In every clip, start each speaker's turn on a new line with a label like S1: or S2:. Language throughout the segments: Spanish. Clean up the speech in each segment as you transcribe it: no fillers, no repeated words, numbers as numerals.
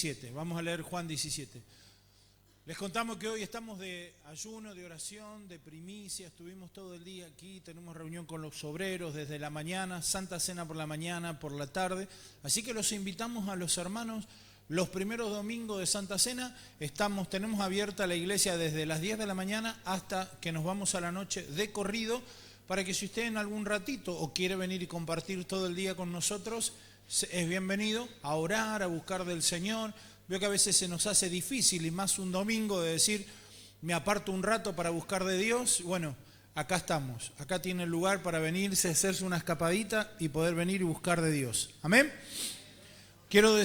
S1: 17. Vamos a leer Juan 17. Les contamos que hoy estamos de ayuno, de oración, de primicia. Estuvimos todo el día aquí, tenemos reunión con los obreros desde la mañana, Santa Cena por la mañana, por la tarde. Así que los invitamos a los hermanos. Los primeros domingos de Santa Cena tenemos abierta la iglesia desde las 10 de la mañana hasta que nos vamos a la noche de corrido, para que si usted en algún ratito o quiere venir y compartir todo el día con nosotros, es bienvenido a orar, a buscar del Señor. Veo que a veces se nos hace difícil, y más un domingo, de decir, me aparto un rato para buscar de Dios. Bueno, acá estamos, acá tiene el lugar para venirse, hacerse una escapadita y poder venir y buscar de Dios. Amén. Quiero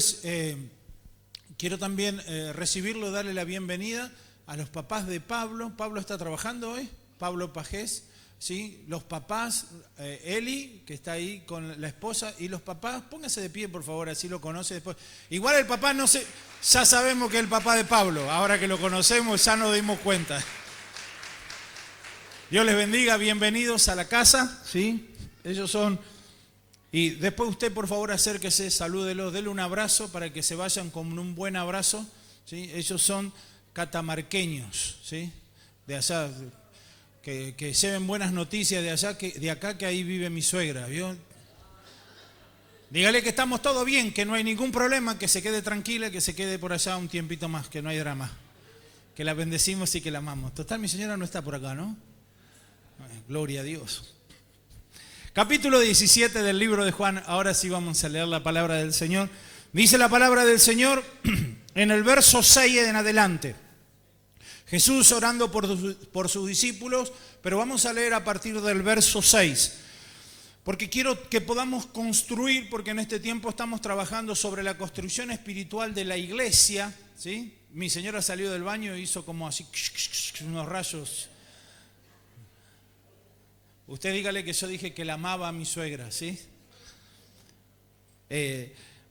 S1: también recibirlo, darle la bienvenida a los papás de Pablo. Pablo está trabajando hoy, Pablo Pajés. ¿Sí? Los papás, Eli, que está ahí con la esposa, y los papás, póngase de pie por favor, así lo conoce después. Igual el papá no sé, ya sabemos que es el papá de Pablo, ahora que lo conocemos ya nos dimos cuenta. Dios les bendiga, bienvenidos a la casa, ¿sí? Ellos son, y después usted por favor acérquese, salúdelos, dele un abrazo para que se vayan con un buen abrazo, ¿sí? Ellos son catamarqueños, ¿sí? De allá. Que lleven buenas noticias de acá, que ahí vive mi suegra, ¿vio? Dígale que estamos todos bien, que no hay ningún problema, que se quede tranquila, que se quede por allá un tiempito más, que no hay drama. Que la bendecimos y que la amamos. Total, mi señora no está por acá, ¿no? Gloria a Dios. Capítulo 17 del libro de Juan. Ahora sí vamos a leer la palabra del Señor. Dice la palabra del Señor en el verso 6 en adelante. Jesús orando por sus discípulos, pero vamos a leer a partir del verso 6, porque quiero que podamos construir, porque en este tiempo estamos trabajando sobre la construcción espiritual de la iglesia, ¿sí? Mi señora salió del baño y hizo como así, unos rayos. Usted dígale que yo dije que la amaba a mi suegra, ¿sí?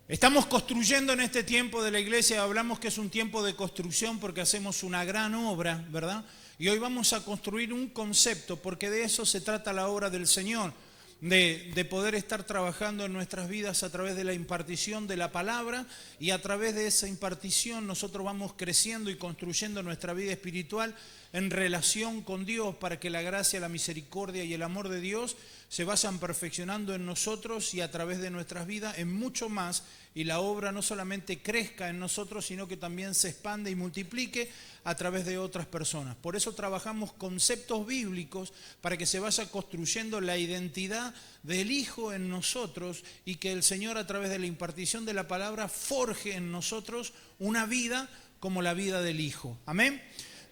S1: Estamos construyendo en este tiempo de la iglesia, hablamos que es un tiempo de construcción porque hacemos una gran obra, ¿verdad? Y hoy vamos a construir un concepto, porque de eso se trata la obra del Señor, de poder estar trabajando en nuestras vidas a través de la impartición de la palabra, y a través de esa impartición nosotros vamos creciendo y construyendo nuestra vida espiritual en relación con Dios, para que la gracia, la misericordia y el amor de Dios se vayan perfeccionando en nosotros y a través de nuestras vidas en mucho más, y la obra no solamente crezca en nosotros, sino que también se expande y multiplique a través de otras personas. Por eso trabajamos conceptos bíblicos para que se vaya construyendo la identidad del Hijo en nosotros, y que el Señor, a través de la impartición de la palabra, forje en nosotros una vida como la vida del Hijo. Amén.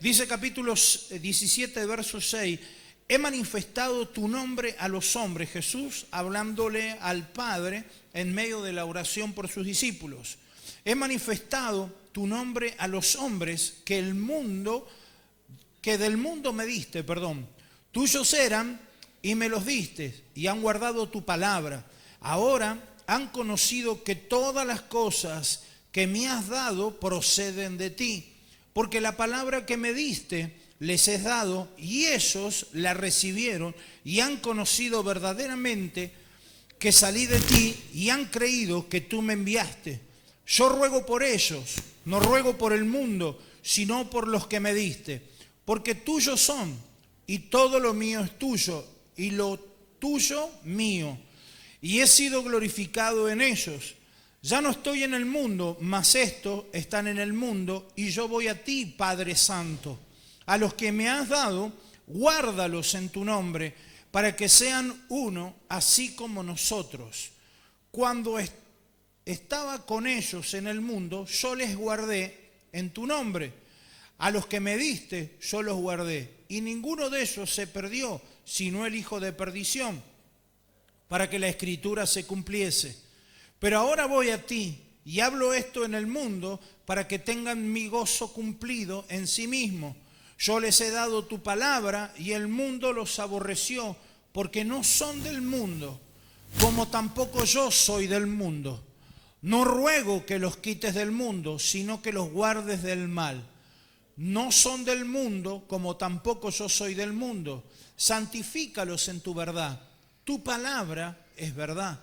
S1: Dice capítulo 17, verso 6, he manifestado tu nombre a los hombres, Jesús hablándole al Padre en medio de la oración por sus discípulos. He manifestado tu nombre a los hombres que del mundo me diste, tuyos eran y me los diste, y han guardado tu palabra. Ahora han conocido que todas las cosas que me has dado proceden de ti, porque la palabra que me diste les he dado, y ellos la recibieron y han conocido verdaderamente que salí de ti, y han creído que tú me enviaste. Yo ruego por ellos, no ruego por el mundo, sino por los que me diste, porque tuyos son, y todo lo mío es tuyo, y lo tuyo mío, y he sido glorificado en ellos. Ya no estoy en el mundo, mas estos están en el mundo, y yo voy a ti, Padre Santo. A los que me has dado, guárdalos en tu nombre, para que sean uno, así como nosotros. Cuando estaba con ellos en el mundo, yo les guardé en tu nombre. A los que me diste, yo los guardé. Y ninguno de ellos se perdió, sino el hijo de perdición, para que la escritura se cumpliese. Pero ahora voy a ti, y hablo esto en el mundo, para que tengan mi gozo cumplido en sí mismo. Yo les he dado tu palabra, y el mundo los aborreció, porque no son del mundo, como tampoco yo soy del mundo. No ruego que los quites del mundo, sino que los guardes del mal. No son del mundo, como tampoco yo soy del mundo. Santifícalos en tu verdad. Tu palabra es verdad.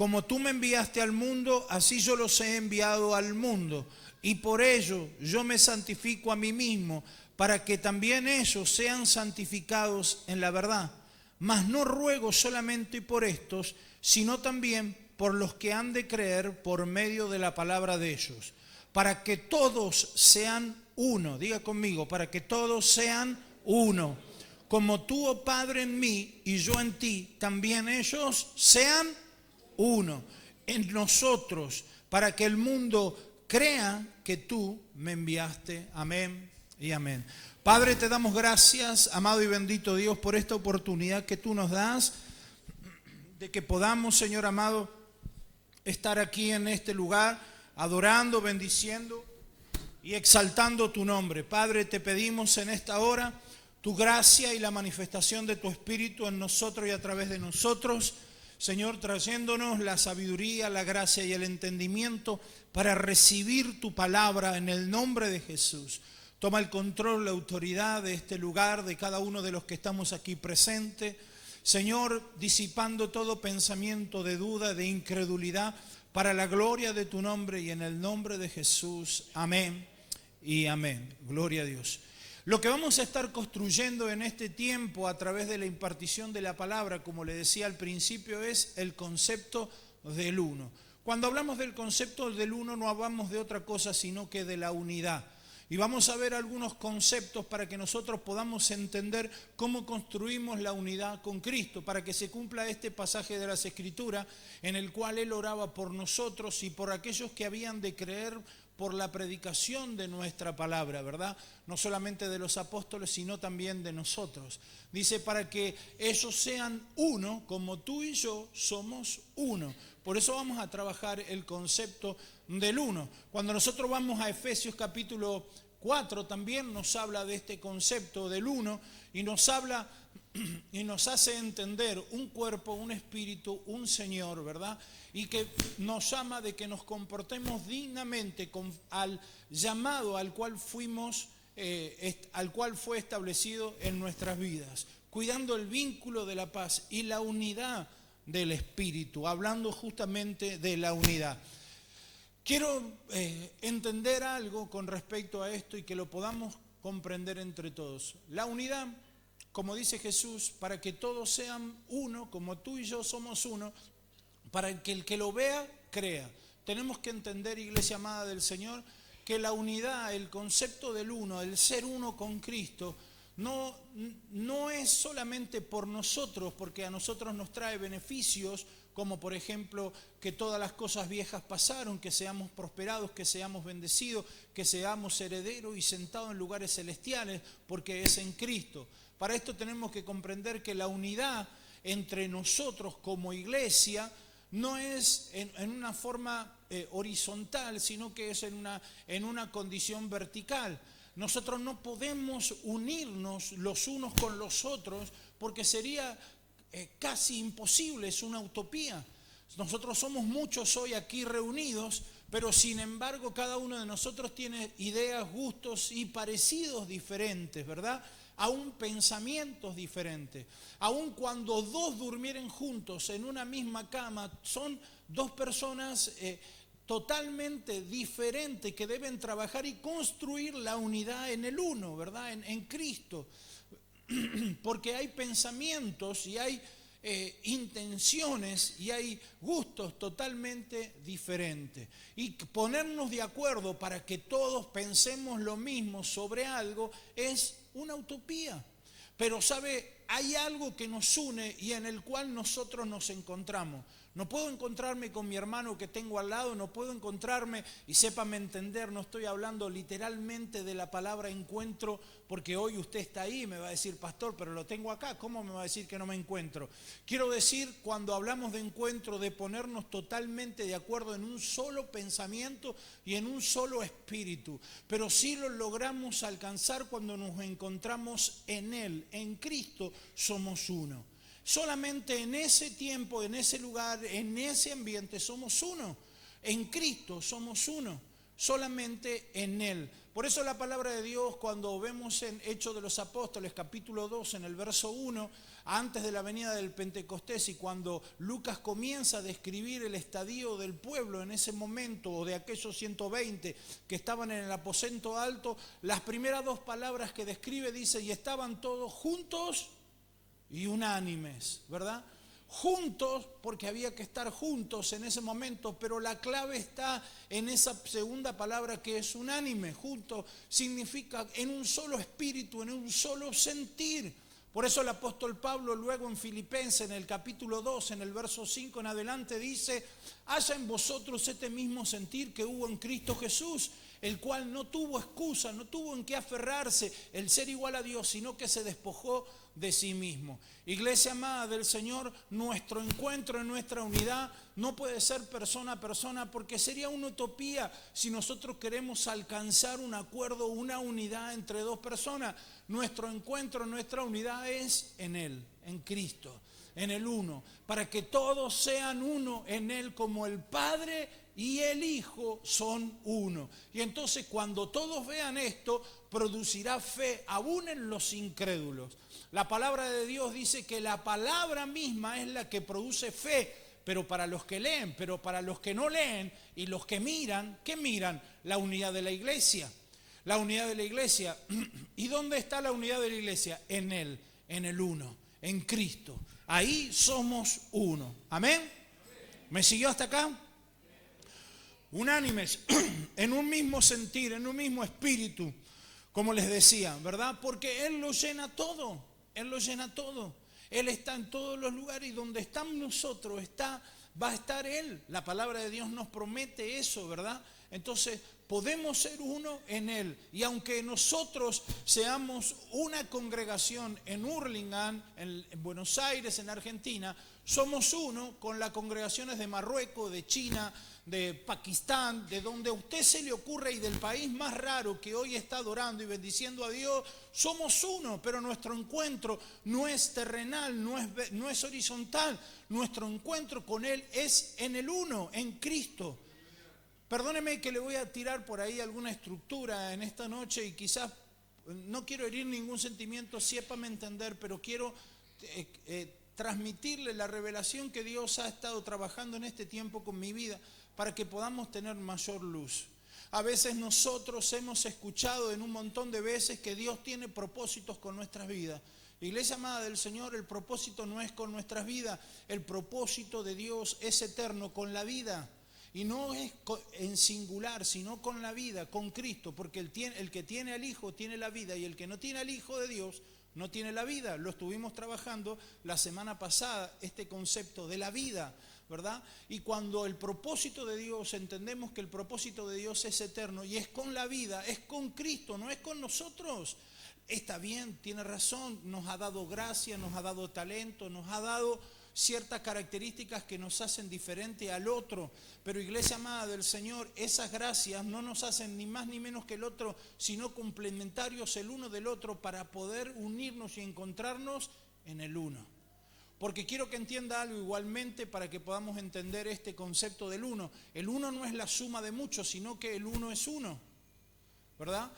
S1: como tú me enviaste al mundo, así yo los he enviado al mundo. Y por ello yo me santifico a mí mismo, para que también ellos sean santificados en la verdad. Mas no ruego solamente por estos, sino también por los que han de creer por medio de la palabra de ellos, para que todos sean uno. Diga conmigo, para que todos sean uno. Como tú, oh Padre, en mí y yo en ti, también ellos sean uno en nosotros, para que el mundo crea que tú me enviaste. Amén y amén. Padre, te damos gracias, amado y bendito Dios, por esta oportunidad que tú nos das, de que podamos, Señor amado, estar aquí en este lugar, adorando, bendiciendo y exaltando tu nombre. Padre, te pedimos en esta hora tu gracia y la manifestación de tu Espíritu en nosotros y a través de nosotros. Señor, trayéndonos la sabiduría, la gracia y el entendimiento para recibir tu palabra en el nombre de Jesús. Toma el control, la autoridad de este lugar, de cada uno de los que estamos aquí presentes. Señor, disipando todo pensamiento de duda, de incredulidad, para la gloria de tu nombre y en el nombre de Jesús. Amén y amén. Gloria a Dios. Lo que vamos a estar construyendo en este tiempo a través de la impartición de la palabra, como le decía al principio, es el concepto del uno. Cuando hablamos del concepto del uno no hablamos de otra cosa sino que de la unidad. Y vamos a ver algunos conceptos para que nosotros podamos entender cómo construimos la unidad con Cristo, para que se cumpla este pasaje de las Escrituras en el cual Él oraba por nosotros y por aquellos que habían de creer por la predicación de nuestra palabra, ¿verdad? No solamente de los apóstoles, sino también de nosotros. Dice, para que ellos sean uno, como tú y yo somos uno. Por eso vamos a trabajar el concepto del uno. Cuando nosotros vamos a Efesios capítulo 4, también nos habla de este concepto del uno y nos habla y nos hace entender un cuerpo, un espíritu, un Señor, ¿verdad? Y que nos llama de que nos comportemos dignamente al llamado al cual fuimos, al cual fue establecido en nuestras vidas, cuidando el vínculo de la paz y la unidad del espíritu, hablando justamente de la unidad. Quiero entender algo con respecto a esto y que lo podamos comprender entre todos. La unidad, como dice Jesús, para que todos sean uno, como tú y yo somos uno, para que el que lo vea, crea. Tenemos que entender, iglesia amada del Señor, que la unidad, el concepto del uno, el ser uno con Cristo, no es solamente por nosotros, porque a nosotros nos trae beneficios, como por ejemplo que todas las cosas viejas pasaron, que seamos prosperados, que seamos bendecidos, que seamos herederos y sentados en lugares celestiales, porque es en Cristo. Para esto tenemos que comprender que la unidad entre nosotros como iglesia no es en una forma horizontal, sino que es en una condición vertical. Nosotros no podemos unirnos los unos con los otros porque sería casi imposible, es una utopía. Nosotros somos muchos hoy aquí reunidos, pero sin embargo cada uno de nosotros tiene ideas, gustos y parecidos diferentes, ¿verdad? Aún pensamientos diferentes. Aún cuando dos durmieren juntos en una misma cama, son dos personas totalmente diferentes que deben trabajar y construir la unidad en el uno, ¿verdad? En Cristo. Porque hay pensamientos y hay intenciones y hay gustos totalmente diferentes. Y ponernos de acuerdo para que todos pensemos lo mismo sobre algo es una utopía. Pero sabe, hay algo que nos une y en el cual nosotros nos encontramos. No puedo encontrarme con mi hermano que tengo al lado, no puedo encontrarme, y sépame entender, no estoy hablando literalmente de la palabra encuentro, porque hoy usted está ahí y me va a decir, pastor, pero lo tengo acá, ¿cómo me va a decir que no me encuentro? Quiero decir, cuando hablamos de encuentro, de ponernos totalmente de acuerdo en un solo pensamiento y en un solo espíritu, pero sí lo logramos alcanzar cuando nos encontramos en Él, en Cristo somos uno. Solamente en ese tiempo, en ese lugar, en ese ambiente somos uno. En Cristo somos uno. Solamente en Él. Por eso la palabra de Dios, cuando vemos en Hechos de los Apóstoles, capítulo 2, en el verso 1, antes de la venida del Pentecostés, y cuando Lucas comienza a describir el estadio del pueblo en ese momento, o de aquellos 120 que estaban en el aposento alto, las primeras dos palabras que describe dice, y estaban todos juntos y unánimes, ¿verdad? Juntos, porque había que estar juntos en ese momento, pero la clave está en esa segunda palabra que es unánime. Juntos significa en un solo espíritu, en un solo sentir. Por eso el apóstol Pablo luego en Filipenses, en el capítulo 2, en el verso 5 en adelante, dice, haya en vosotros este mismo sentir que hubo en Cristo Jesús, el cual no tuvo excusa, no tuvo en qué aferrarse el ser igual a Dios, sino que se despojó de sí mismo. Iglesia amada del Señor, nuestro encuentro en nuestra unidad no puede ser persona a persona, porque sería una utopía si nosotros queremos alcanzar un acuerdo, una unidad entre dos personas. Nuestro encuentro, nuestra unidad es en Él, en Cristo, en el uno, para que todos sean uno en Él, como el Padre y el Hijo son uno. Y entonces cuando todos vean esto, producirá fe aún en los incrédulos. La palabra de Dios dice que la palabra misma es la que produce fe, pero para los que leen, pero para los que no leen y los que miran, ¿qué miran? La unidad de la iglesia. La unidad de la iglesia. ¿Y dónde está la unidad de la iglesia? En Él, en el uno, en Cristo. Ahí somos uno. ¿Amén? ¿Me siguió hasta acá? Unánimes, en un mismo sentir, en un mismo espíritu, como les decía, ¿verdad? Porque Él lo llena todo. Él lo llena todo. Él está en todos los lugares, y donde estamos nosotros va a estar Él. La palabra de Dios nos promete eso, ¿verdad? Entonces podemos ser uno en Él. Y aunque nosotros seamos una congregación en Hurlingham, en Buenos Aires, en Argentina, somos uno con las congregaciones de Marruecos, de China, de Pakistán, de donde a usted se le ocurra, y del país más raro que hoy está adorando y bendiciendo a Dios. Somos uno, pero nuestro encuentro no es terrenal, no es horizontal. Nuestro encuentro con Él es en el uno, en Cristo. Perdóneme que le voy a tirar por ahí alguna estructura en esta noche, y quizás no quiero herir ningún sentimiento, sépame entender, pero quiero transmitirle la revelación que Dios ha estado trabajando en este tiempo con mi vida, para que podamos tener mayor luz. A veces nosotros hemos escuchado en un montón de veces que Dios tiene propósitos con nuestras vidas. Iglesia amada del Señor, el propósito no es con nuestras vidas, el propósito de Dios es eterno, con la vida. Y no es en singular, sino con la vida, con Cristo, porque el que tiene al Hijo tiene la vida, y el que no tiene al Hijo de Dios no tiene la vida. Lo estuvimos trabajando la semana pasada, este concepto de la vida, ¿verdad? Y cuando el propósito de Dios, entendemos que el propósito de Dios es eterno y es con la vida, es con Cristo, no es con nosotros. Está bien, tiene razón, nos ha dado gracia, nos ha dado talento, nos ha dado ciertas características que nos hacen diferente al otro, pero iglesia amada del Señor, esas gracias no nos hacen ni más ni menos que el otro, sino complementarios el uno del otro, para poder unirnos y encontrarnos en el uno. Porque quiero que entienda algo igualmente, para que podamos entender este concepto del uno. El uno no es la suma de muchos, sino que el uno es uno, ¿verdad?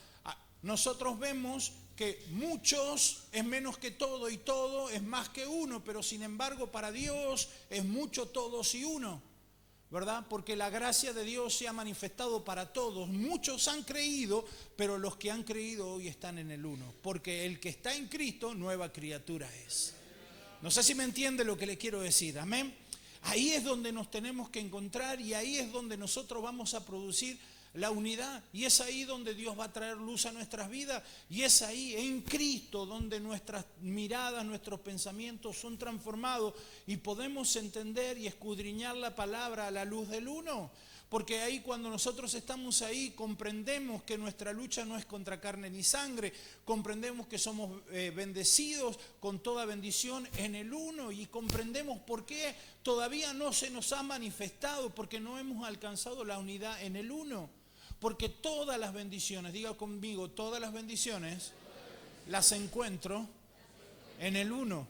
S1: Nosotros vemos que muchos es menos que todo y todo es más que uno, pero sin embargo para Dios es mucho, todos y uno, ¿verdad? Porque la gracia de Dios se ha manifestado para todos. Muchos han creído, pero los que han creído hoy están en el uno, porque el que está en Cristo, nueva criatura es. No sé si me entiende lo que le quiero decir, amén. Ahí es donde nos tenemos que encontrar, y ahí es donde nosotros vamos a producir la unidad, y es ahí donde Dios va a traer luz a nuestras vidas, y es ahí en Cristo donde nuestras miradas, nuestros pensamientos son transformados, y podemos entender y escudriñar la palabra a la luz del uno. Porque ahí, cuando nosotros estamos ahí, comprendemos que nuestra lucha no es contra carne ni sangre, comprendemos que somos bendecidos con toda bendición en el uno, y comprendemos por qué todavía no se nos ha manifestado, porque no hemos alcanzado la unidad en el uno. Porque todas las bendiciones, diga conmigo, todas las bendiciones las encuentro en el uno.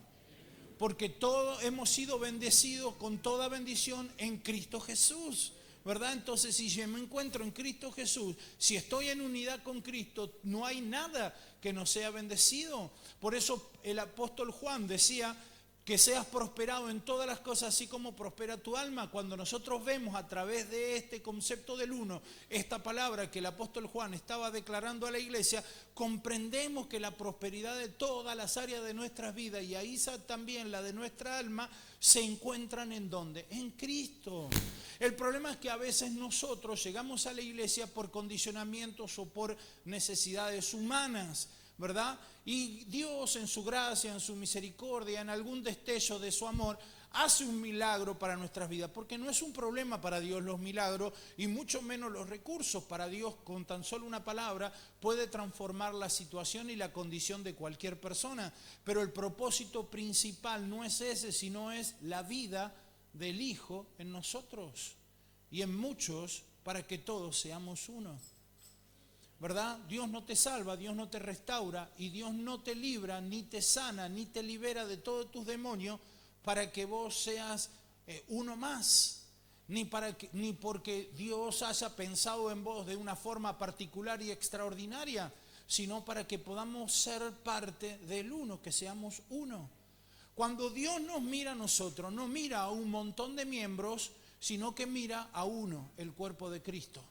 S1: Porque todos hemos sido bendecidos con toda bendición en Cristo Jesús. ¿verdad? Entonces, si yo me encuentro en Cristo Jesús, si estoy en unidad con Cristo, no hay nada que no sea bendecido. Por eso el apóstol Juan decía que seas prosperado en todas las cosas, así como prospera tu alma. Cuando nosotros vemos a través de este concepto del uno, esta palabra que el apóstol Juan estaba declarando a la iglesia, comprendemos que la prosperidad de todas las áreas de nuestras vidas, y ahí también la de nuestra alma, se encuentran ¿en dónde? En Cristo. El problema es que a veces nosotros llegamos a la iglesia por condicionamientos o por necesidades humanas, ¿verdad? Y Dios en su gracia, en su misericordia, en algún destello de su amor, hace un milagro para nuestras vidas, porque no es un problema para Dios los milagros y mucho menos los recursos. Para Dios, con tan solo una palabra puede transformar la situación y la condición de cualquier persona, pero el propósito principal no es ese, sino es la vida del Hijo en nosotros y en muchos, para que todos seamos uno, ¿verdad? Dios no te salva, Dios no te restaura y Dios no te libra, ni te sana, ni te libera de todos tus demonios para que vos seas uno más, ni porque Dios haya pensado en vos de una forma particular y extraordinaria, sino para que podamos ser parte del uno, que seamos uno. Cuando Dios nos mira a nosotros, no mira a un montón de miembros, sino que mira a uno, el cuerpo de Cristo.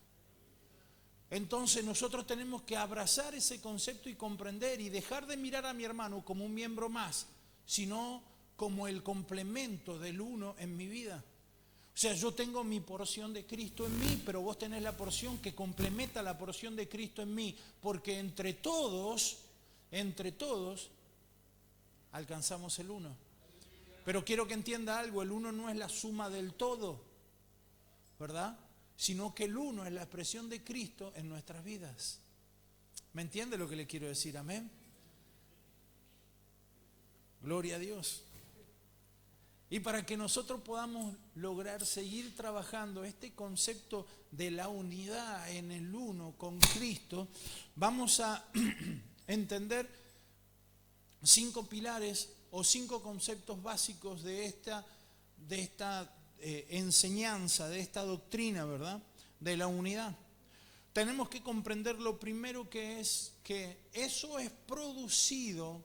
S1: Entonces nosotros tenemos que abrazar ese concepto y comprender y dejar de mirar a mi hermano como un miembro más, sino como el complemento del uno en mi vida. O sea, yo tengo mi porción de Cristo en mí, pero vos tenés la porción que complementa la porción de Cristo en mí, porque entre todos, alcanzamos el uno. Pero quiero que entienda algo, el uno no es la suma del todo, ¿verdad? Sino que el uno es la expresión de Cristo en nuestras vidas. ¿Me entiende lo que le quiero decir? Amén. Gloria a Dios. Y para que nosotros podamos lograr seguir trabajando este concepto de la unidad en el uno con Cristo, vamos a entender 5 pilares o 5 conceptos básicos de esta enseñanza, de esta doctrina, ¿verdad? De la unidad. Tenemos que comprender lo primero, que es que eso es producido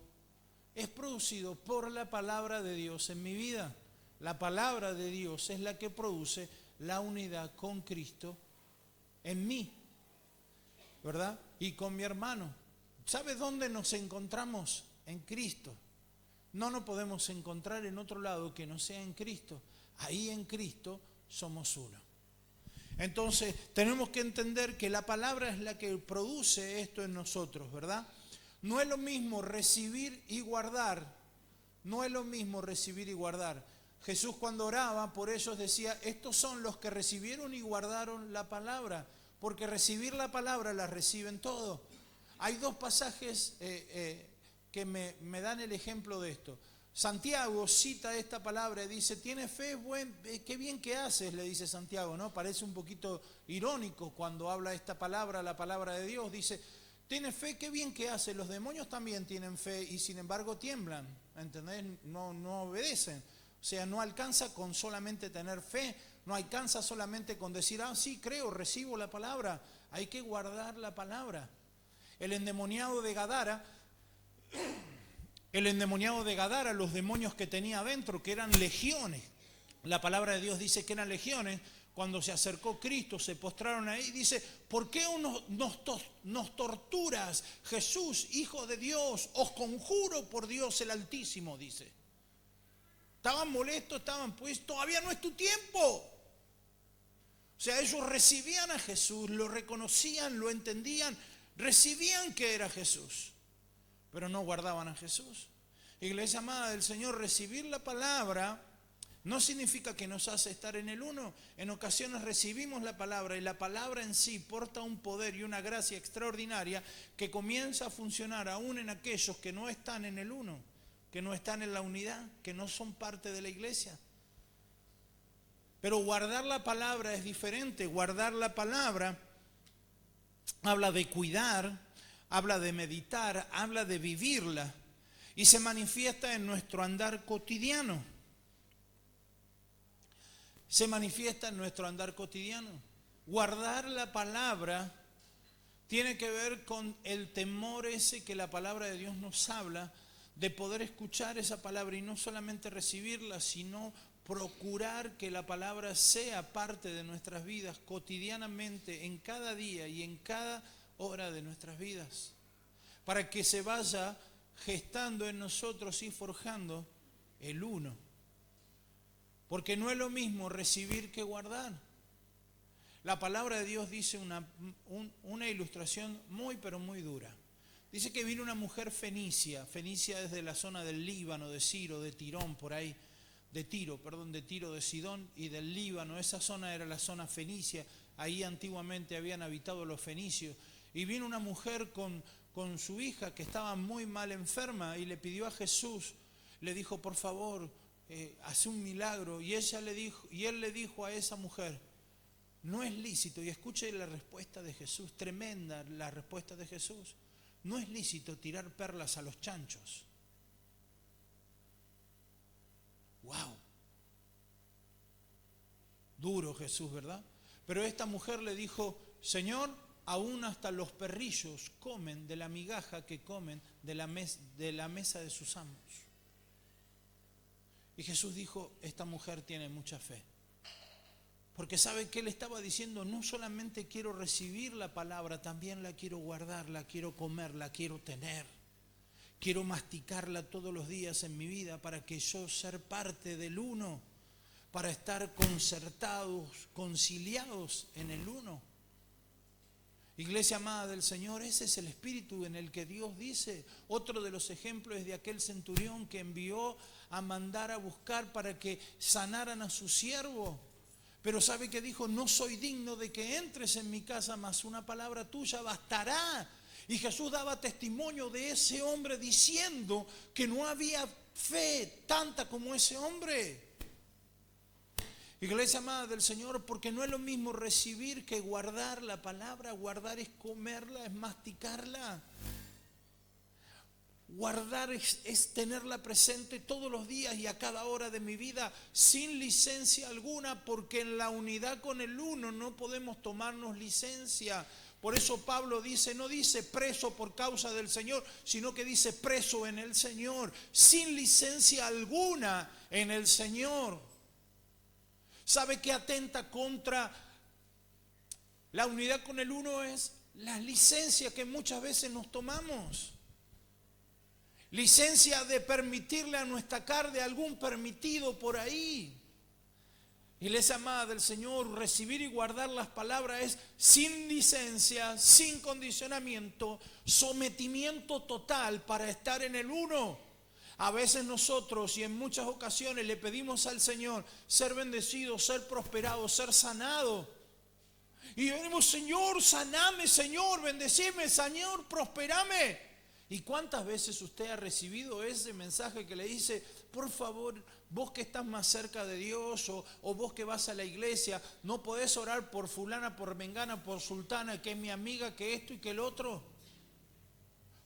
S1: por la palabra de Dios en mi vida. La palabra de Dios es la que produce la unidad con Cristo en mí, ¿verdad? Y con mi hermano. ¿Sabe dónde nos encontramos? En Cristo. No nos podemos encontrar en otro lado que no sea en Cristo. Ahí en Cristo somos uno. Entonces tenemos que entender que la palabra es la que produce esto en nosotros, ¿verdad? No es lo mismo recibir y guardar. No es lo mismo recibir y guardar. Jesús, cuando oraba por ellos, decía: estos son los que recibieron y guardaron la palabra, porque recibir la palabra la reciben todo. Hay 2 pasajes que me dan el ejemplo de esto. Santiago cita esta palabra y dice: tienes fe, qué bien que haces, le dice Santiago, ¿no? Parece un poquito irónico cuando habla esta palabra, la palabra de Dios. Dice: tienes fe, qué bien que haces. Los demonios también tienen fe y sin embargo tiemblan, ¿entendés? No obedecen. O sea, no alcanza con solamente tener fe, no alcanza solamente con decir: ah, sí, creo, recibo la palabra. Hay que guardar la palabra. El endemoniado de Gadara, los demonios que tenía adentro, que eran legiones. La palabra de Dios dice que eran legiones. Cuando se acercó Cristo, se postraron ahí. Dice: ¿por qué nos torturas, Jesús, Hijo de Dios? Os conjuro por Dios el Altísimo, dice. Estaban molestos, pues todavía no es tu tiempo. O sea, ellos recibían a Jesús, lo reconocían, lo entendían, recibían que era Jesús, pero no guardaban a Jesús. Iglesia amada del Señor, recibir la palabra no significa que nos hace estar en el uno. En ocasiones recibimos la palabra y la palabra en sí porta un poder y una gracia extraordinaria que comienza a funcionar aún en aquellos que no están en el uno, que no están en la unidad, que no son parte de la iglesia. Pero guardar la palabra es diferente. Guardar la palabra habla de cuidar, habla de meditar, habla de vivirla y se manifiesta en nuestro andar cotidiano. se manifiesta en nuestro andar cotidiano. Guardar la palabra tiene que ver con el temor ese que la palabra de Dios nos habla, de poder escuchar esa palabra y no solamente recibirla, sino procurar que la palabra sea parte de nuestras vidas cotidianamente, en cada día y en cada hora de nuestras vidas, para que se vaya gestando en nosotros y forjando el uno. Porque no es lo mismo recibir que guardar. La palabra de Dios dice una ilustración muy pero muy dura. Dice que vino una mujer fenicia desde la zona del Líbano, de Ciro, de Tirón, por ahí, de Tiro, de Sidón y del Líbano. Esa zona era la zona fenicia, ahí antiguamente habían habitado los fenicios. Y vino una mujer con su hija que estaba muy mal enferma y le pidió a Jesús, le dijo, por favor, hace un milagro. Y él le dijo a esa mujer, no es lícito, y escuche la respuesta de Jesús, tremenda la respuesta de Jesús, no es lícito tirar perlas a los chanchos. ¡Wow! Duro Jesús, ¿verdad? Pero esta mujer le dijo, Señor, aún hasta los perrillos comen de la migaja que comen de la mesa de sus amos. Y Jesús dijo, esta mujer tiene mucha fe. Porque sabe que él estaba diciendo, no solamente quiero recibir la palabra, también la quiero guardar, la quiero comer, la quiero tener. Quiero masticarla todos los días en mi vida para que yo ser parte del uno, para estar concertados, conciliados en el uno. Iglesia amada del Señor, ese es el espíritu en el que Dios dice. Otro de los ejemplos es de aquel centurión que envió a mandar a buscar para que sanaran a su siervo. Pero sabe que dijo, no soy digno de que entres en mi casa, mas una palabra tuya bastará. Y Jesús daba testimonio de ese hombre diciendo que no había fe tanta como ese hombre. Iglesia amada del Señor, porque no es lo mismo recibir que guardar la palabra. Guardar es comerla, es masticarla. Guardar es tenerla presente todos los días y a cada hora de mi vida sin licencia alguna, porque en la unidad con el uno no podemos tomarnos licencia. Por eso Pablo dice, no dice preso por causa del Señor, sino que dice preso en el Señor, sin licencia alguna en el Señor. ¿Sabe qué atenta contra la unidad con el uno? Es la licencia que muchas veces nos tomamos. Licencia de permitirle a nuestra carne algún permitido por ahí. Iglesia amada del Señor, recibir y guardar las palabras es sin licencia, sin condicionamiento, sometimiento total para estar en el uno. A veces nosotros y en muchas ocasiones le pedimos al Señor ser bendecido, ser prosperado, ser sanado. Y venimos, Señor, saname, Señor, bendecime, Señor, prosperame. ¿Y cuántas veces usted ha recibido ese mensaje que le dice, por favor, vos que estás más cerca de Dios o vos que vas a la iglesia, no podés orar por fulana, por mengana, por sultana, que es mi amiga, que esto y que el otro?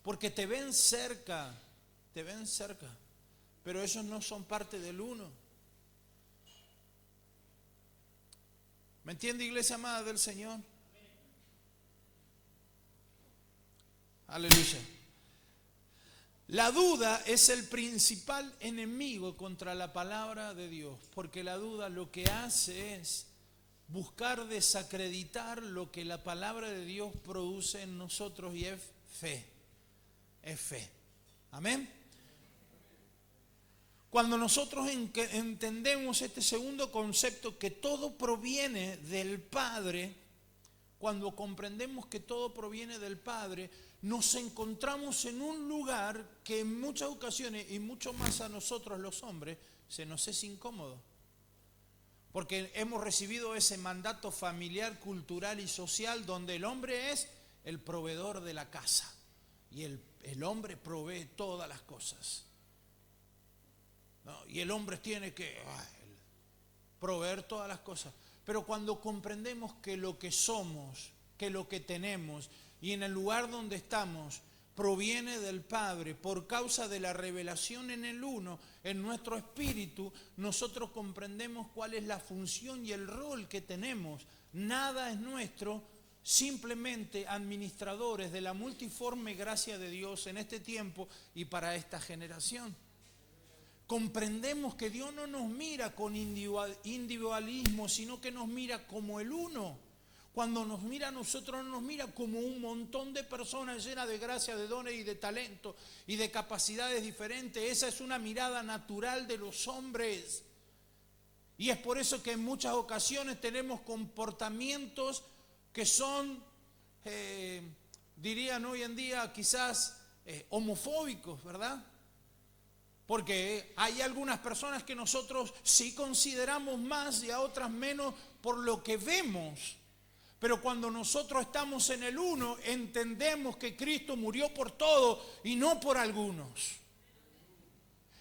S1: Porque te ven cerca, pero ellos no son parte del uno. ¿Me entiende, iglesia amada del Señor? Aleluya. La duda es el principal enemigo contra la palabra de Dios, porque la duda lo que hace es buscar desacreditar lo que la palabra de Dios produce en nosotros, y es fe. Amén. Cuando nosotros entendemos este segundo concepto, que todo proviene del Padre, cuando comprendemos que todo proviene del Padre, nos encontramos en un lugar que en muchas ocasiones, y mucho más a nosotros los hombres, se nos es incómodo. Porque hemos recibido ese mandato familiar, cultural y social, donde el hombre es el proveedor de la casa. Y el hombre provee todas las cosas. ¿No? Y el hombre tiene que proveer todas las cosas. Pero cuando comprendemos que lo que somos, que lo que tenemos, y en el lugar donde estamos, proviene del Padre. Por causa de la revelación en el uno, en nuestro espíritu, nosotros comprendemos cuál es la función y el rol que tenemos. Nada es nuestro, simplemente administradores de la multiforme gracia de Dios en este tiempo y para esta generación. Comprendemos que Dios no nos mira con individualismo, sino que nos mira como el uno. Cuando nos mira a nosotros, no nos mira como un montón de personas llenas de gracia, de dones y de talento y de capacidades diferentes. Esa es una mirada natural de los hombres. Y es por eso que en muchas ocasiones tenemos comportamientos que son, dirían hoy en día, quizás homofóbicos, ¿verdad? Porque hay algunas personas que nosotros sí consideramos más y a otras menos por lo que vemos. Pero cuando nosotros estamos en el uno, entendemos que Cristo murió por todos y no por algunos.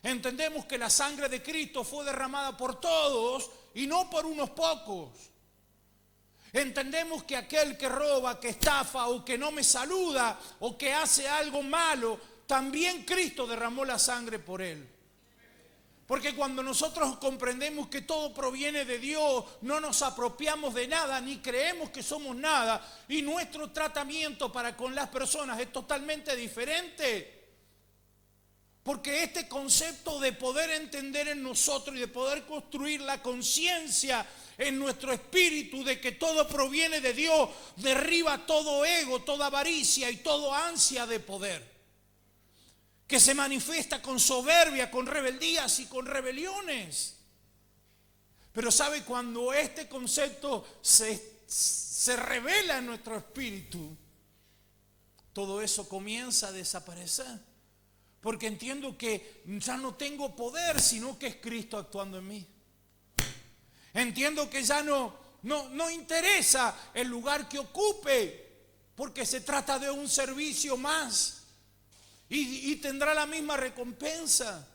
S1: Entendemos que la sangre de Cristo fue derramada por todos y no por unos pocos. Entendemos que aquel que roba, que estafa o que no me saluda o que hace algo malo, también Cristo derramó la sangre por él. Porque cuando nosotros comprendemos que todo proviene de Dios, no nos apropiamos de nada, ni creemos que somos nada, y nuestro tratamiento para con las personas es totalmente diferente. Porque este concepto de poder entender en nosotros y de poder construir la conciencia en nuestro espíritu de que todo proviene de Dios, derriba todo ego, toda avaricia y toda ansia de poder, que se manifiesta con soberbia, con rebeldías y con rebeliones. Pero ¿sabe? Cuando este concepto se revela en nuestro espíritu, todo eso comienza a desaparecer. Porque entiendo que ya no tengo poder, sino que es Cristo actuando en mí. Entiendo que ya no interesa el lugar que ocupe, porque se trata de un servicio más. Y tendrá la misma recompensa.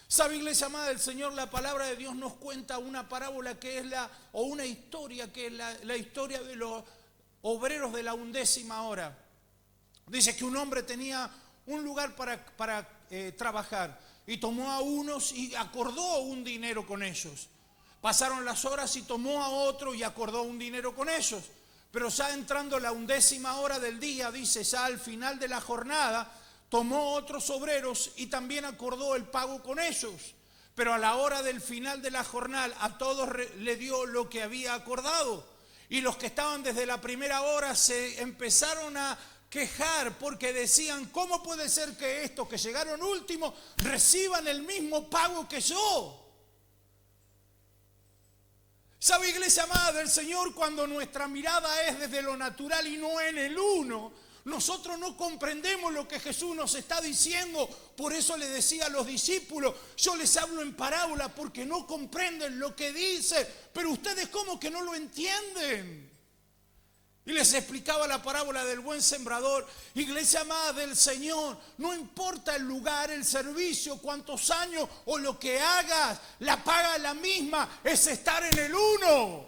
S1: ¿Sabe, iglesia amada del Señor? La palabra de Dios nos cuenta una parábola que es una historia que es la historia de los obreros de la 11ª hora. Dice que un hombre tenía un lugar para trabajar y tomó a unos y acordó un dinero con ellos. Pasaron las horas y tomó a otro y acordó un dinero con ellos. Pero ya entrando la 11ª hora del día, dice, ya al final de la jornada, tomó otros obreros y también acordó el pago con ellos. Pero a la hora del final de la jornada a todos le dio lo que había acordado. Y los que estaban desde la primera hora se empezaron a quejar porque decían, ¿cómo puede ser que estos que llegaron últimos reciban el mismo pago que yo? ¿Sabe, iglesia amada del Señor? Cuando nuestra mirada es desde lo natural y no en el uno, nosotros no comprendemos lo que Jesús nos está diciendo. Por eso le decía a los discípulos, yo les hablo en parábola porque no comprenden lo que dice, pero ustedes como que no lo entienden. Y les explicaba la parábola del buen sembrador. Iglesia amada del Señor, no importa el lugar, el servicio, cuántos años o lo que hagas, la paga es la misma, es estar en el uno.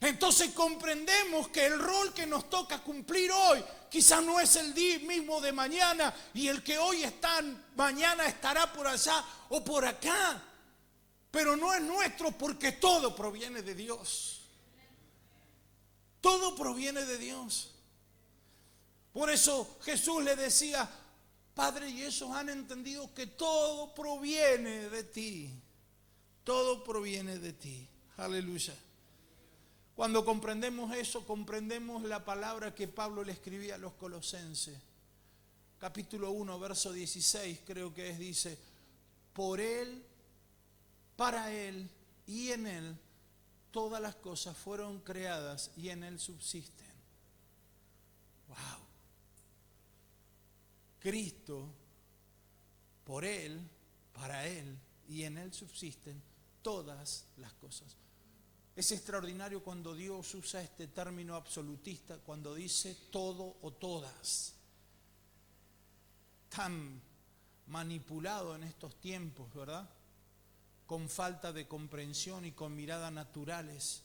S1: Entonces comprendemos que el rol que nos toca cumplir hoy quizás no es el día mismo de mañana, y el que hoy está, mañana estará por allá o por acá. Pero no es nuestro porque todo proviene de Dios. Todo proviene de Dios. Por eso Jesús le decía, Padre, y ellos han entendido que todo proviene de ti. Todo proviene de ti. Aleluya. Cuando comprendemos eso, comprendemos la palabra que Pablo le escribía a los Colosenses. Capítulo 1, verso 16, creo que es, dice, por Él, para Él y en Él, todas las cosas fueron creadas y en Él subsisten. ¡Wow! Cristo, por Él, para Él y en Él subsisten todas las cosas. Es extraordinario cuando Dios usa este término absolutista, cuando dice todo o todas. Tan manipulado en estos tiempos, ¿verdad? Con falta de comprensión y con miradas naturales.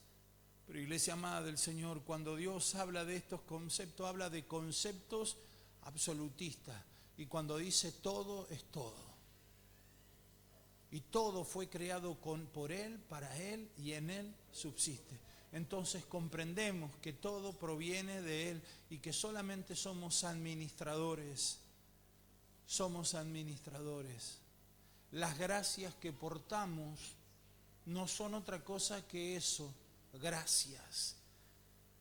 S1: Pero iglesia amada del Señor, cuando Dios habla de estos conceptos, habla de conceptos absolutistas. Y cuando dice todo, es todo. Y todo fue creado por Él, para Él y en Él subsiste. Entonces comprendemos que todo proviene de Él y que solamente somos administradores. Somos administradores. Las gracias que portamos no son otra cosa que eso, gracias.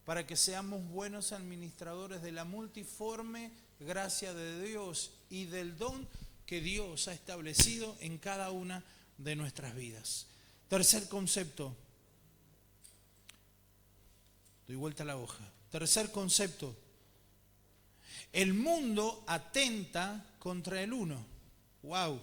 S1: Para que seamos buenos administradores de la multiforme gracia de Dios y del don que Dios ha establecido en cada una de nuestras vidas. Tercer concepto. Doy vuelta a la hoja. Tercer concepto. El mundo atenta contra el uno. Wow.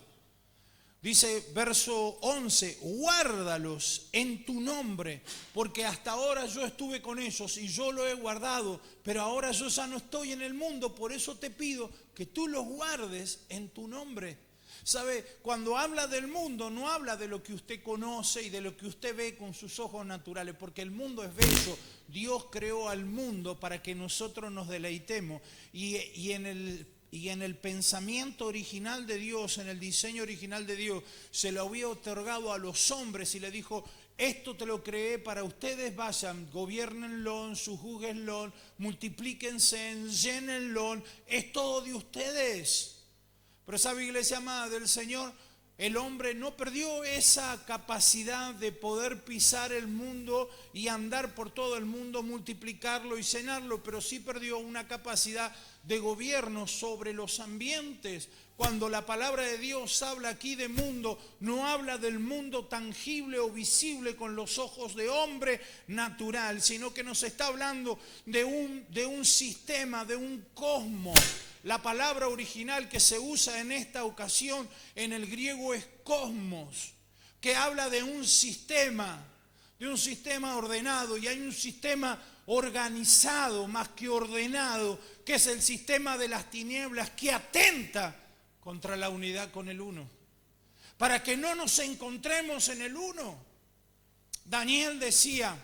S1: Dice verso 11, guárdalos en tu nombre, porque hasta ahora yo estuve con ellos y yo lo he guardado, pero ahora yo ya no estoy en el mundo, por eso te pido que tú los guardes en tu nombre. ¿Sabe? Cuando habla del mundo, no habla de lo que usted conoce y de lo que usted ve con sus ojos naturales, porque el mundo es bello. Dios creó al mundo para que nosotros nos deleitemos y en el pensamiento original de Dios, en el diseño original de Dios, se lo había otorgado a los hombres y le dijo, esto te lo creé para ustedes, vayan, gobiernenlo, sujúguenlo, multiplíquense, llénenlo, es todo de ustedes. Pero sabe, iglesia amada del Señor, el hombre no perdió esa capacidad de poder pisar el mundo y andar por todo el mundo, multiplicarlo y llenarlo, pero sí perdió una capacidad de gobierno sobre los ambientes. Cuando la palabra de Dios habla aquí de mundo, no habla del mundo tangible o visible con los ojos de hombre natural, sino que nos está hablando de un sistema, de un cosmos. La palabra original que se usa en esta ocasión en el griego es cosmos, que habla de un sistema ordenado, y hay un sistema organizado más que ordenado, que es el sistema de las tinieblas que atenta contra la unidad con el uno, para que no nos encontremos en el uno. Daniel decía,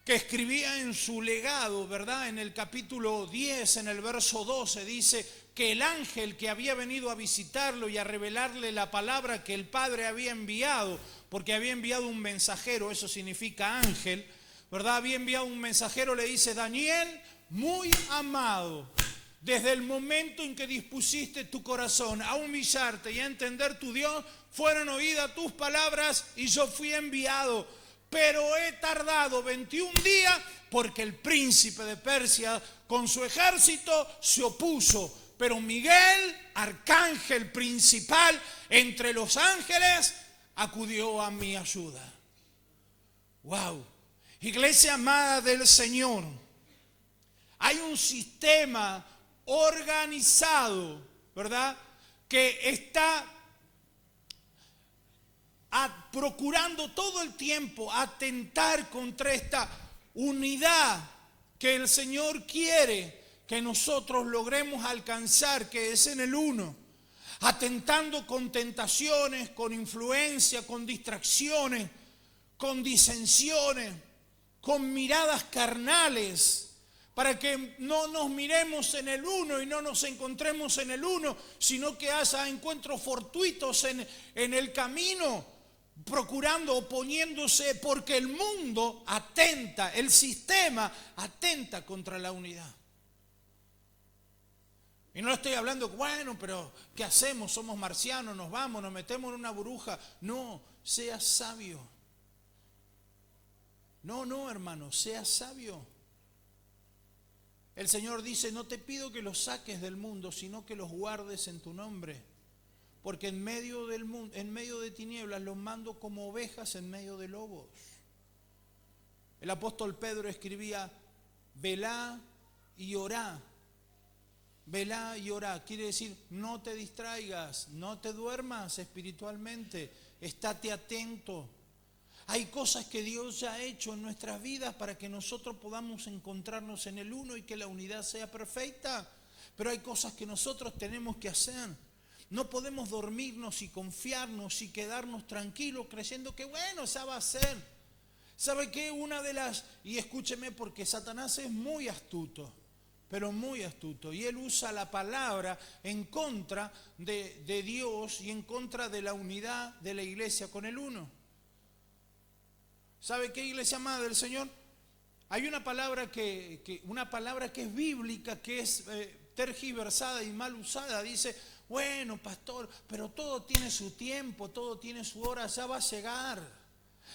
S1: que escribía en su legado, ¿verdad? En el capítulo 10, en el verso 12, dice que el ángel que había venido a visitarlo y a revelarle la palabra que el Padre había enviado, porque había enviado un mensajero, eso significa ángel, ¿verdad? Había enviado un mensajero, le dice, Daniel, muy amado, desde el momento en que dispusiste tu corazón a humillarte y a entender tu Dios, fueron oídas tus palabras y yo fui enviado. Pero he tardado 21 días porque el príncipe de Persia con su ejército se opuso. Pero Miguel, arcángel principal entre los ángeles, acudió a mi ayuda. Wow. Iglesia amada del Señor, hay un sistema organizado, ¿verdad? Que está procurando todo el tiempo atentar contra esta unidad que el Señor quiere que nosotros logremos alcanzar, que es en el uno, atentando con tentaciones, con influencia, con distracciones, con disensiones, con miradas carnales, para que no nos miremos en el uno y no nos encontremos en el uno, sino que haya encuentros fortuitos en el camino, procurando, oponiéndose, porque el mundo atenta, el sistema atenta contra la unidad. Y no estoy hablando, bueno, pero ¿qué hacemos? Somos marcianos, nos vamos, nos metemos en una burbuja. No, sea sabio. No, hermano, sea sabio. El Señor dice, no te pido que los saques del mundo, sino que los guardes en tu nombre. Porque en medio del mundo, en medio de tinieblas, los mando como ovejas en medio de lobos. El apóstol Pedro escribía, velá y orá. Velá y orá. Quiere decir, no te distraigas, no te duermas espiritualmente, estate atento. Hay cosas que Dios ya ha hecho en nuestras vidas para que nosotros podamos encontrarnos en el uno y que la unidad sea perfecta. Pero hay cosas que nosotros tenemos que hacer. No podemos dormirnos y confiarnos y quedarnos tranquilos creyendo que bueno, ya va a ser. ¿Sabe qué? Y escúcheme, porque Satanás es muy astuto, pero muy astuto. Y él usa la palabra en contra de Dios y en contra de la unidad de la iglesia con el uno. ¿Sabe qué, iglesia amada del Señor? Hay una palabra que es bíblica, que es tergiversada y mal usada. Dice, bueno, pastor, pero todo tiene su tiempo, todo tiene su hora, ya va a llegar.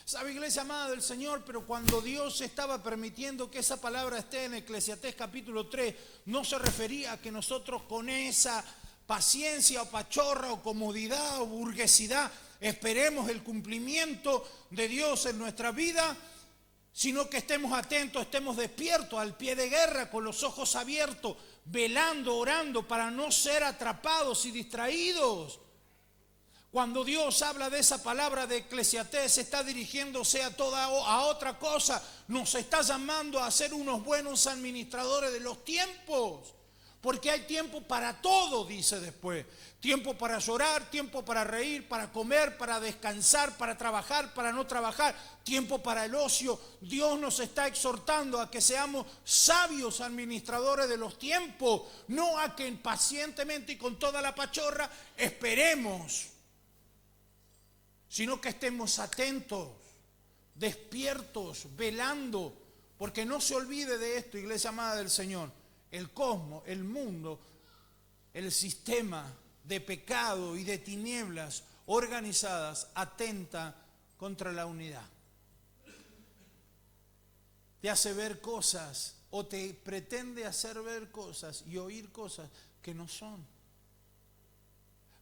S1: ¿Sabe, iglesia amada del Señor? Pero cuando Dios estaba permitiendo que esa palabra esté en Eclesiastés capítulo 3, no se refería a que nosotros con esa paciencia o pachorra o comodidad o burguesidad esperemos el cumplimiento de Dios en nuestra vida, sino que estemos atentos, estemos despiertos, al pie de guerra, con los ojos abiertos, velando, orando, para no ser atrapados y distraídos. Cuando Dios habla de esa palabra de Eclesiastés, está dirigiéndose a otra cosa. Nos está llamando a ser unos buenos administradores de los tiempos. Porque hay tiempo para todo, dice después. Tiempo para llorar, tiempo para reír, para comer, para descansar, para trabajar, para no trabajar. Tiempo para el ocio. Dios nos está exhortando a que seamos sabios administradores de los tiempos. No a que pacientemente y con toda la pachorra esperemos, sino que estemos atentos, despiertos, velando, porque no se olvide de esto, iglesia amada del Señor. El cosmos, el mundo, el sistema de pecado y de tinieblas organizadas atenta contra la unidad. Te hace ver cosas o te pretende hacer ver cosas y oír cosas que no son.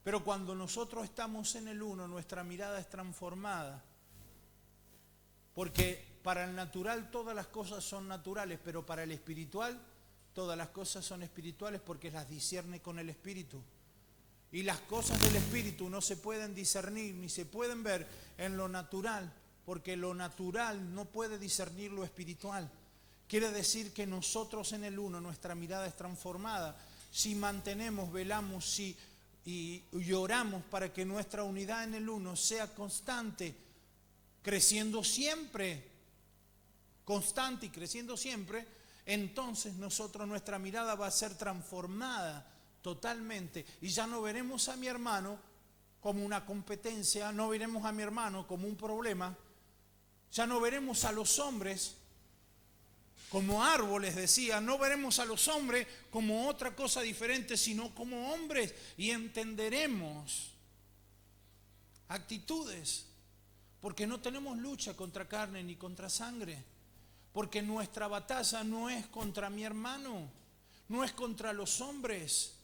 S1: Pero cuando nosotros estamos en el uno, nuestra mirada es transformada. Porque para el natural todas las cosas son naturales, pero para el espiritual todas las cosas son espirituales porque las discierne con el espíritu. Y las cosas del espíritu no se pueden discernir ni se pueden ver en lo natural, porque lo natural no puede discernir lo espiritual. Quiere decir que nosotros en el uno, nuestra mirada es transformada. Si mantenemos, velamos, y oramos para que nuestra unidad en el uno sea constante, creciendo siempre, constante y creciendo siempre, entonces nuestra mirada va a ser transformada totalmente y ya no veremos a mi hermano como una competencia, no veremos a mi hermano como un problema, ya no veremos a los hombres como árboles, decía, no veremos a los hombres como otra cosa diferente, sino como hombres, y entenderemos actitudes, porque no tenemos lucha contra carne ni contra sangre, porque nuestra batalla no es contra mi hermano, no es contra los hombres.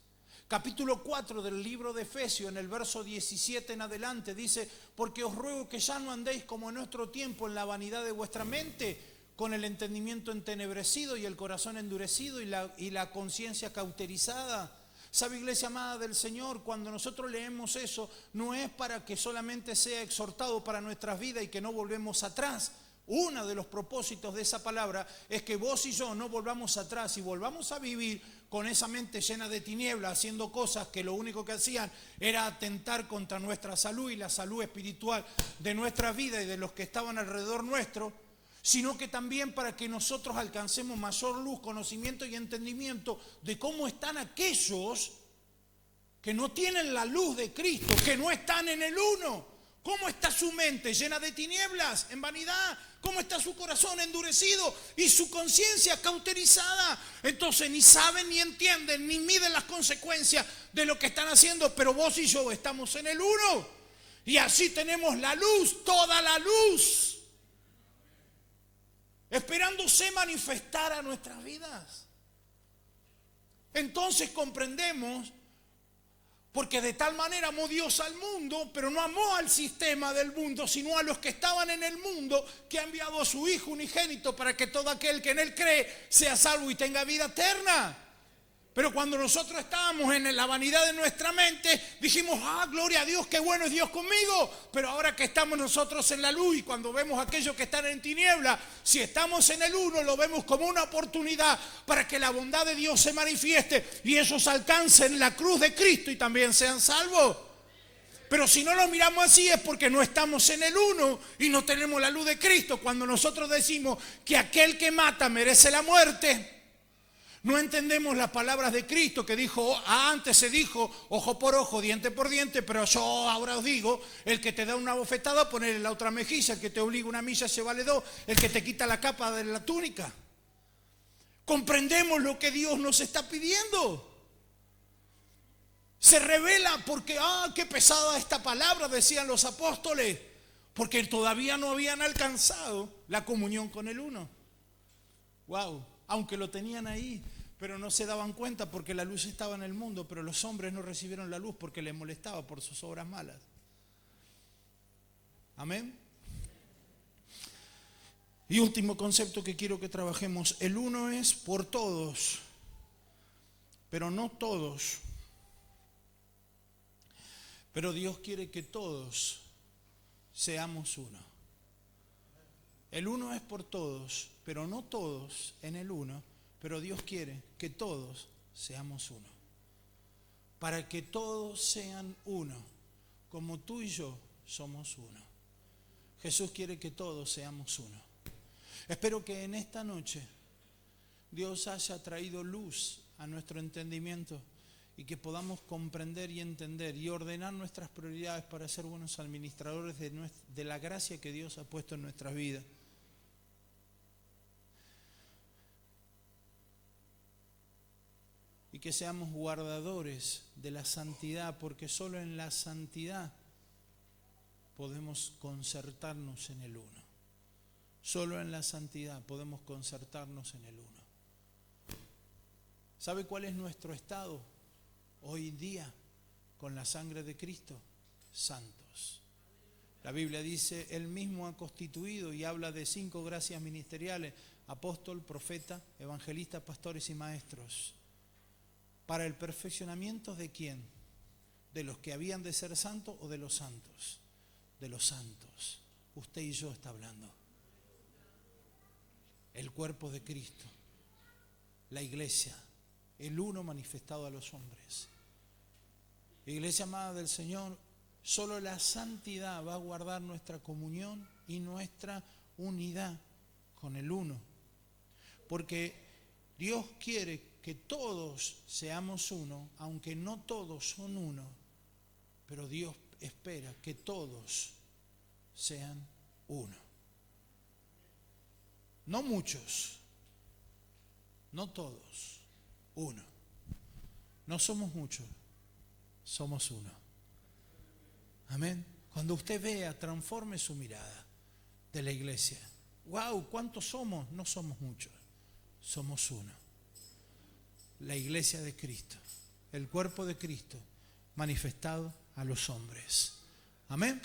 S1: Capítulo 4 del libro de Efesios, en el verso 17 en adelante, dice, porque os ruego que ya no andéis como en nuestro tiempo en la vanidad de vuestra mente, con el entendimiento entenebrecido y el corazón endurecido y la conciencia cauterizada. ¿Sabe, iglesia amada del Señor? Cuando nosotros leemos eso, no es para que solamente sea exhortado para nuestras vidas y que no volvemos atrás. Uno de los propósitos de esa palabra es que vos y yo no volvamos atrás y volvamos a vivir con esa mente llena de tinieblas, haciendo cosas que lo único que hacían era atentar contra nuestra salud y la salud espiritual de nuestra vida y de los que estaban alrededor nuestro, sino que también para que nosotros alcancemos mayor luz, conocimiento y entendimiento de cómo están aquellos que no tienen la luz de Cristo, que no están en el uno. ¿Cómo está su mente llena de tinieblas, en vanidad? ¿Cómo está su corazón endurecido y su conciencia cauterizada? Entonces ni saben, ni entienden, ni miden las consecuencias de lo que están haciendo, pero vos y yo estamos en el uno. Y así tenemos la luz, toda la luz, esperándose manifestar a nuestras vidas. Entonces comprendemos, porque de tal manera amó Dios al mundo, pero no amó al sistema del mundo, sino a los que estaban en el mundo, que ha enviado a su Hijo unigénito para que todo aquel que en Él cree sea salvo y tenga vida eterna. Pero cuando nosotros estábamos en la vanidad de nuestra mente, dijimos, gloria a Dios, qué bueno es Dios conmigo. Pero ahora que estamos nosotros en la luz y cuando vemos a aquellos que están en tiniebla, si estamos en el uno, lo vemos como una oportunidad para que la bondad de Dios se manifieste y ellos alcancen la cruz de Cristo y también sean salvos. Pero si no lo miramos así es porque no estamos en el uno y no tenemos la luz de Cristo. Cuando nosotros decimos que aquel que mata merece la muerte, no entendemos las palabras de Cristo que dijo, antes se dijo ojo por ojo, diente por diente, pero yo ahora os digo, el que te da una bofetada, ponele la otra mejilla, el que te obliga una milla se vale dos, el que te quita la capa de la túnica. Comprendemos lo que Dios nos está pidiendo. Se revela porque, qué pesada esta palabra, decían los apóstoles, porque todavía no habían alcanzado la comunión con el uno. Wow, aunque lo tenían ahí, pero no se daban cuenta porque la luz estaba en el mundo, pero los hombres no recibieron la luz porque les molestaba por sus obras malas. Amén. Y último concepto que quiero que trabajemos, el uno es por todos, pero no todos. Pero Dios quiere que todos seamos uno. El uno es por todos, pero no todos en el uno, pero Dios quiere que todos seamos uno. Para que todos sean uno, como tú y yo somos uno. Jesús quiere que todos seamos uno. Espero que en esta noche Dios haya traído luz a nuestro entendimiento y que podamos comprender y entender y ordenar nuestras prioridades para ser buenos administradores de la gracia que Dios ha puesto en nuestras vidas. Y que seamos guardadores de la santidad, porque solo en la santidad podemos concertarnos en el uno. Solo en la santidad podemos concertarnos en el uno. ¿Sabe cuál es nuestro estado hoy día con la sangre de Cristo? Santos. La Biblia dice, Él mismo ha constituido y habla de 5 gracias ministeriales: apóstol, profeta, evangelista, pastores y maestros. ¿Para el perfeccionamiento de quién? ¿De los que habían de ser santos o de los santos? De los santos. Usted y yo está hablando. El cuerpo de Cristo, la iglesia, el uno manifestado a los hombres. Iglesia amada del Señor, solo la santidad va a guardar nuestra comunión y nuestra unidad con el uno. Porque Dios quiere que todos seamos uno, aunque no todos son uno, pero Dios espera que todos sean uno. No muchos, no todos, uno. No somos muchos, somos uno. Amén. Cuando usted vea, transforme su mirada de la iglesia. Wow, ¿cuántos somos? No somos muchos, somos uno. La iglesia de Cristo, el cuerpo de Cristo manifestado a los hombres. Amén.